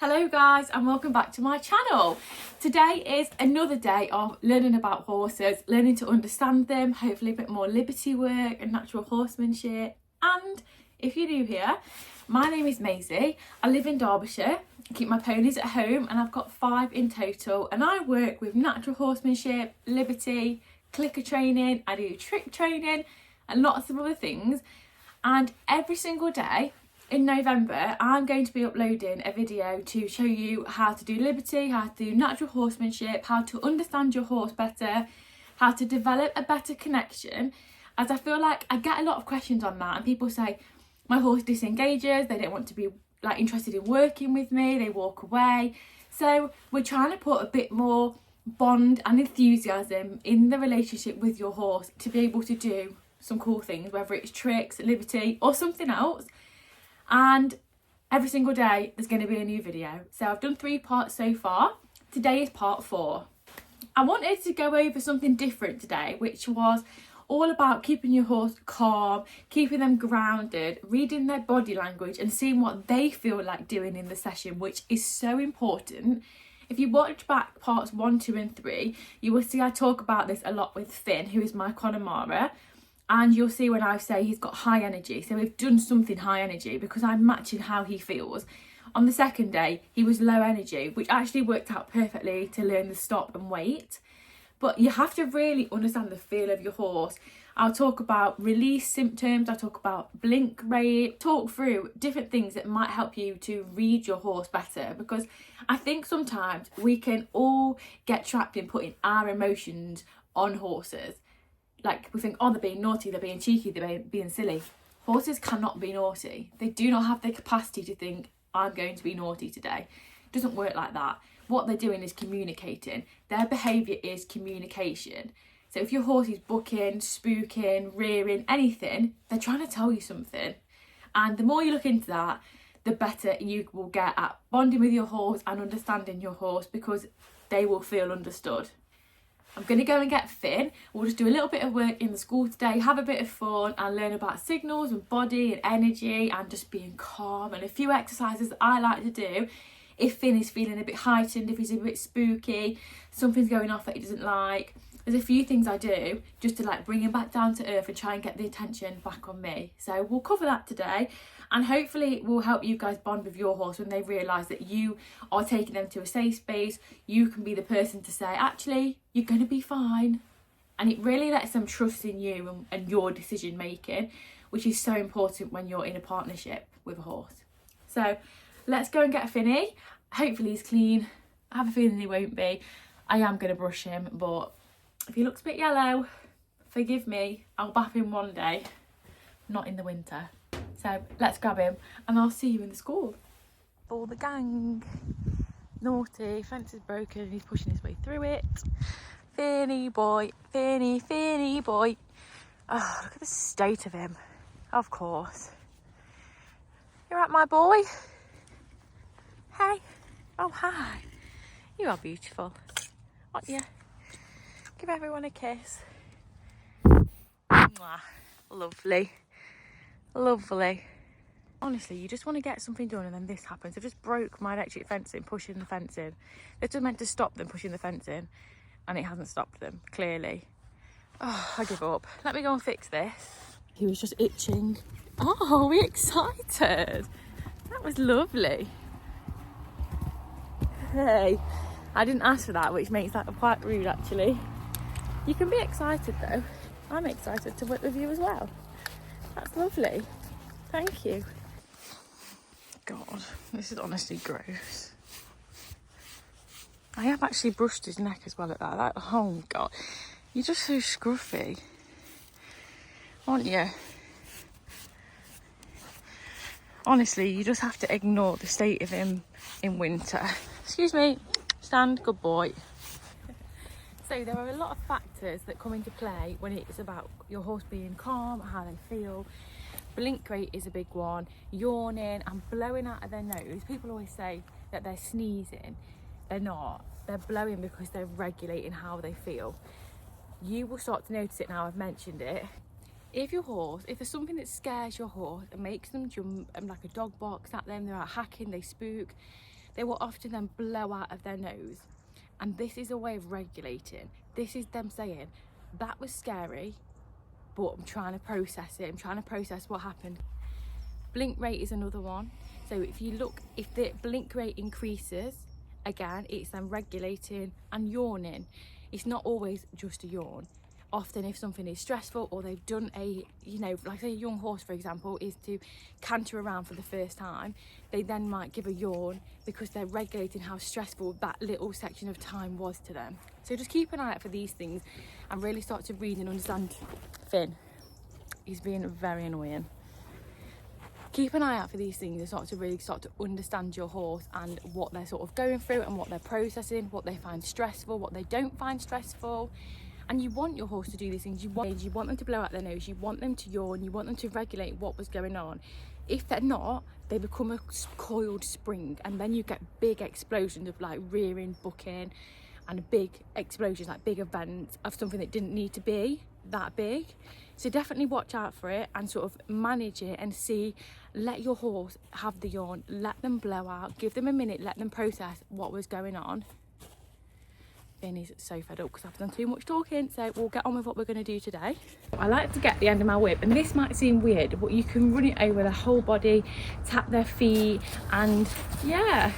Hello guys and welcome back to my channel. Today is another day of learning about horses, learning to understand them, hopefully a bit more liberty work and natural horsemanship. And if you're new here, my name is Maisie. I live in Derbyshire, I keep my ponies at home and I've got 5 in total, and I work with natural horsemanship, liberty, clicker training, I do trick training and lots of other things. And every single day in November, I'm going to be uploading a video to show you how to do liberty, how to do natural horsemanship, how to understand your horse better, how to develop a better connection, as I feel like I get a lot of questions on that and people say, my horse disengages, they don't want to be interested in working with me, they walk away. So we're trying to put a bit more bond and enthusiasm in the relationship with your horse to be able to do some cool things, whether it's tricks, liberty or something else. And every single day there's going to be a new video. So I've done 3 parts so far. Today is part 4. I wanted to go over something different today, which was all about keeping your horse calm, keeping them grounded, reading their body language and seeing what they feel like doing in the session, which is so important. If you watch back parts 1, 2 and 3, you will see I talk about this a lot with Finn, who is my Connemara. And you'll see when I say he's got high energy. So we've done something high energy because I'm matching how he feels. On the second day, he was low energy, which actually worked out perfectly to learn the stop and wait. But you have to really understand the feel of your horse. I'll talk about release symptoms, I'll talk about blink rate, talk through different things that might help you to read your horse better. Because I think sometimes we can all get trapped in putting our emotions on horses. Like we think, oh, they're being naughty, they're being cheeky, they're being silly. Horses cannot be naughty. They do not have the capacity to think, I'm going to be naughty today. It doesn't work like that. What they're doing is communicating. Their behaviour is communication. So if your horse is bucking, spooking, rearing, anything, they're trying to tell you something. And the more you look into that, the better you will get at bonding with your horse and understanding your horse, because they will feel understood. I'm going to go and get Finn. We'll just do a little bit of work in the school today, have a bit of fun and learn about signals and body and energy and just being calm, and a few exercises that I like to do if Finn is feeling a bit heightened, if he's a bit spooky, something's going off that he doesn't like. There's a few things I do just to bring him back down to earth and try and get the attention back on me. So we'll cover that today, and hopefully it will help you guys bond with your horse when they realise that you are taking them to a safe space. You can be the person to say, actually, you're going to be fine. And it really lets them trust in you and your decision making, which is so important when you're in a partnership with a horse. So let's go and get Finny. Hopefully he's clean. I have a feeling he won't be. I am going to brush him, but if he looks a bit yellow, forgive me. I'll bath him one day, not in the winter. So let's grab him and I'll see you in the school. All the gang. Naughty, fence is broken, he's pushing his way through it. Finny boy, Finny boy. Oh, look at the state of him. Of course. You're right, my boy. Hey. Oh, hi. You are beautiful, aren't you? Give everyone a kiss. Mwah. Lovely. Lovely. Honestly, you just want to get something done and then this happens. I've just broke my electric fencing, pushing the fence in. They're just meant to stop them pushing the fence in, and it hasn't stopped them, clearly. Oh, I give up. Let me go and fix this. He was just itching. Oh, are we excited? That was lovely. Hey, I didn't ask for that, which makes that quite rude, actually. You can be excited, though. I'm excited to work with you as well. That's lovely. Thank you. God, this is honestly gross. I have actually brushed his neck as well at that. Oh God, you're just so scruffy, aren't you? Honestly, you just have to ignore the state of him in winter. Excuse me, stand, good boy. So there are a lot of factors that come into play when it's about your horse being calm, how they feel. Blink rate is a big one, yawning and blowing out of their nose. People always say that they're sneezing. They're not. They're blowing because they're regulating how they feel. You will start to notice it now I've mentioned it. If there's something that scares your horse and makes them jump and like a dog barks at them, they're out hacking, they spook, they will often then blow out of their nose. And this is a way of regulating. This is them saying, that was scary, but I'm trying to process it. I'm trying to process what happened. Blink rate is another one. So if you look, if the blink rate increases, again, it's then regulating and yawning. It's not always just a yawn. Often if something is stressful or they've done a, you know, like say a young horse, for example, is to canter around for the first time, they then might give a yawn because they're regulating how stressful that little section of time was to them. So just keep an eye out for these things and really start to read and understand. Finn, he's being very annoying. Keep an eye out for these things and really start to understand your horse and what they're sort of going through and what they're processing, what they find stressful, what they don't find stressful. And you want your horse to do these things. You want them to blow out their nose, you want them to yawn, you want them to regulate what was going on. If they're not, they become a coiled spring, and then you get big explosions of like rearing, bucking, and big explosions, like big events of something that didn't need to be that big. So definitely watch out for it and sort of manage it and see, let your horse have the yawn, let them blow out, give them a minute, let them process what was going on. Finn is so fed up because I've done too much talking, so we'll get on with what we're going to do today. I like to get the end of my whip, and this might seem weird, but you can run it over their whole body, tap their feet, and yeah.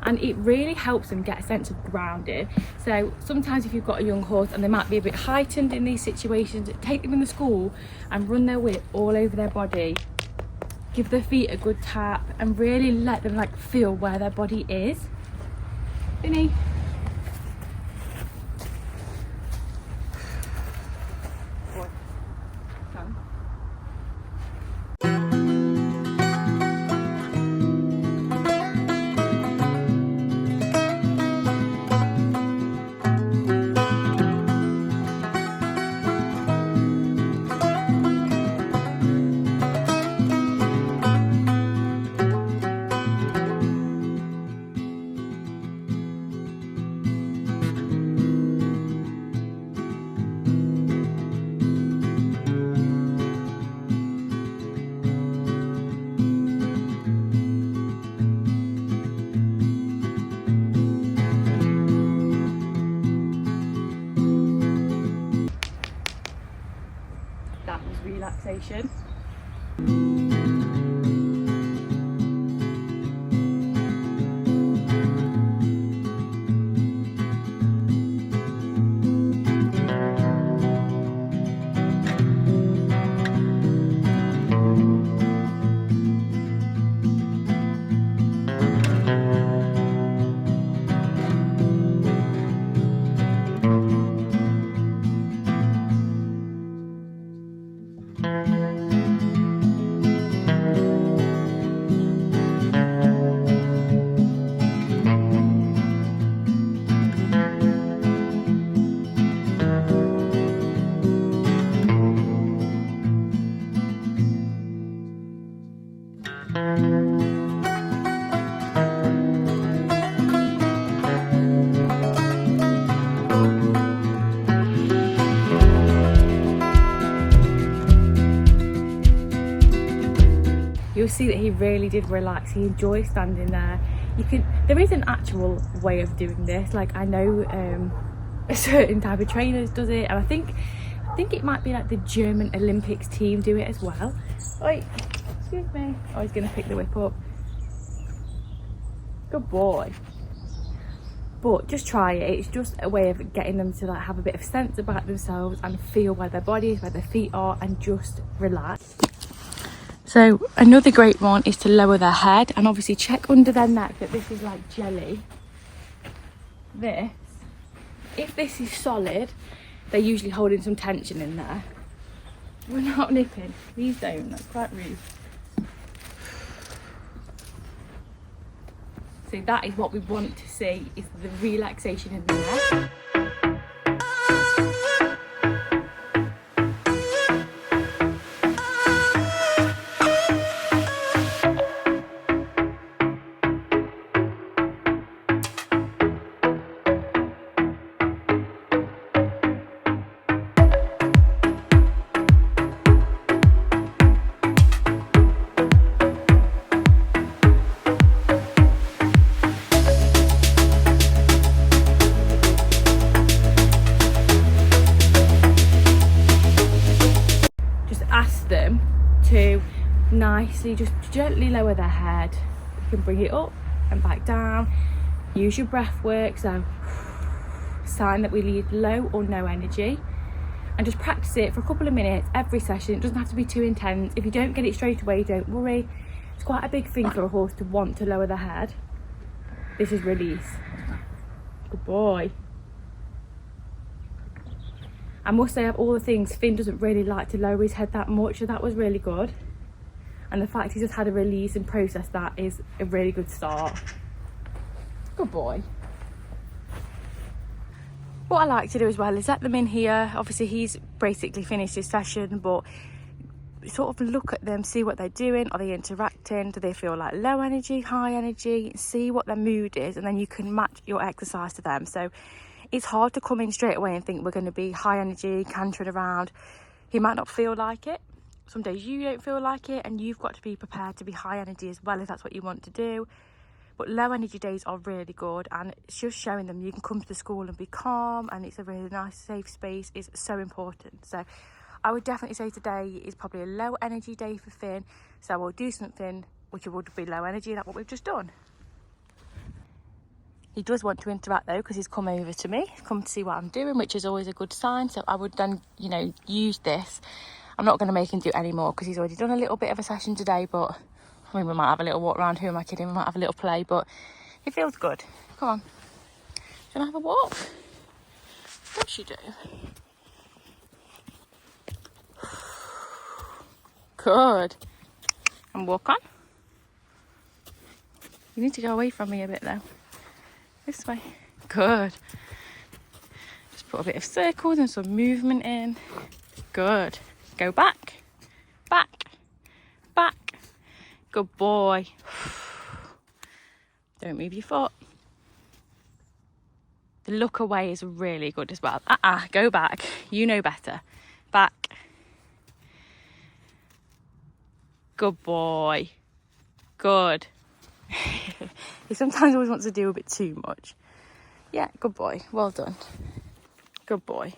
And it really helps them get a sense of grounding. So sometimes if you've got a young horse and they might be a bit heightened in these situations, take them in the school and run their whip all over their body. Give their feet a good tap and really let them like feel where their body is. Vinny. That was relaxation. You'll see that he really did relax. He enjoyed standing there. There is an actual way of doing this. Like I know a certain type of trainers does it, and I think it might be like the German Olympics team do it as well. Oi, excuse me. Oh, he's gonna pick the whip up. Good boy. But just try it. It's just a way of getting them to like have a bit of sense about themselves and feel where their body is, where their feet are, and just relax. So another great one is to lower their head and obviously check under their neck that this is like jelly. If this is solid, they're usually holding some tension in there. We're not nipping. Please don't. That's quite rude. So that is what we want to see, is the relaxation in the neck. obviously just gently lower their head. You can bring it up and back down. Use your breath work, so sign that we need low or no energy, and just practice it for a couple of minutes every session. It doesn't have to be too intense. If you don't get it straight away, don't worry. It's quite a big thing for a horse to want to lower their head. This is release. Good boy. I must say, of all the things, Finn doesn't really like to lower his head that much, so that was really good. And the fact he's just had a release and process that is a really good start. Good boy. What I like to do as well is let them in here. Obviously he's basically finished his session, but sort of look at them, see what they're doing. Are they interacting? Do they feel like low energy, high energy? See what their mood is, and then you can match your exercise to them. So it's hard to come in straight away and think we're going to be high energy, cantering around. He might not feel like it. Some days you don't feel like it, and you've got to be prepared to be high energy as well if that's what you want to do. But low energy days are really good, and it's just showing them you can come to the school and be calm, and it's a really nice safe space is so important. So I would definitely say today is probably a low energy day for Finn, so we'll do something which would be low energy, like what we've just done. He does want to interact though, because he's come over to me, come to see what I'm doing, which is always a good sign. So I would then, you know, use this. I'm not going to make him do any more because he's already done a little bit of a session today, but I mean, we might have a little walk around. Who am I kidding? We might have a little play, but it feels good. Come on. Do you want to have a walk? Of course you do. Good. And walk on. You need to go away from me a bit though. This way. Good. Just put a bit of circles and some movement in. Good. Go back. Back. Back. Good boy. Don't move your foot. The look away is really good as well. Go back. You know better. Back. Good boy. Good. He sometimes always wants to do a bit too much. Yeah, good boy. Well done. Good boy.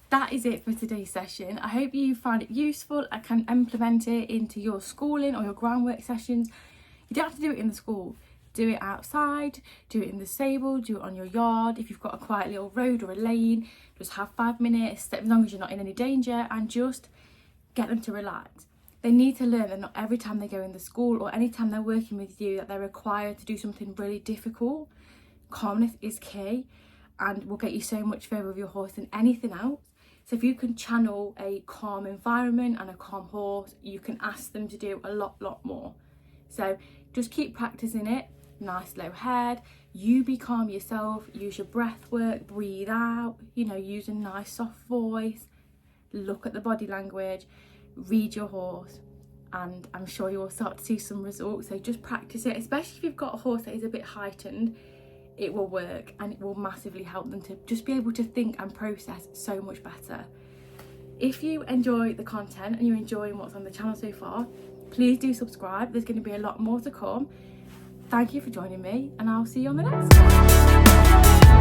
That is it for today's session. I hope you find it useful. I can implement it into your schooling or your groundwork sessions. You don't have to do it in the school. Do it outside, do it in the stable, do it on your yard. If you've got a quiet little road or a lane, just have 5 minutes, as long as you're not in any danger, and just get them to relax. They need to learn that not every time they go in the school or any time they're working with you that they're required to do something really difficult. Calmness is key and will get you so much further with your horse than anything else. So if you can channel a calm environment and a calm horse, you can ask them to do a lot more. So just keep practicing it. Nice low head. You be calm yourself. Use your breath work. Breathe out. You know, use a nice soft voice. Look at the body language. Read your horse. And I'm sure you'll start to see some results. So just practice it, especially if you've got a horse that is a bit heightened. It will work and it will massively help them to just be able to think and process so much better. If you enjoy the content and you're enjoying what's on the channel so far, please do subscribe. There's going to be a lot more to come. Thank you for joining me, and I'll see you on the next one.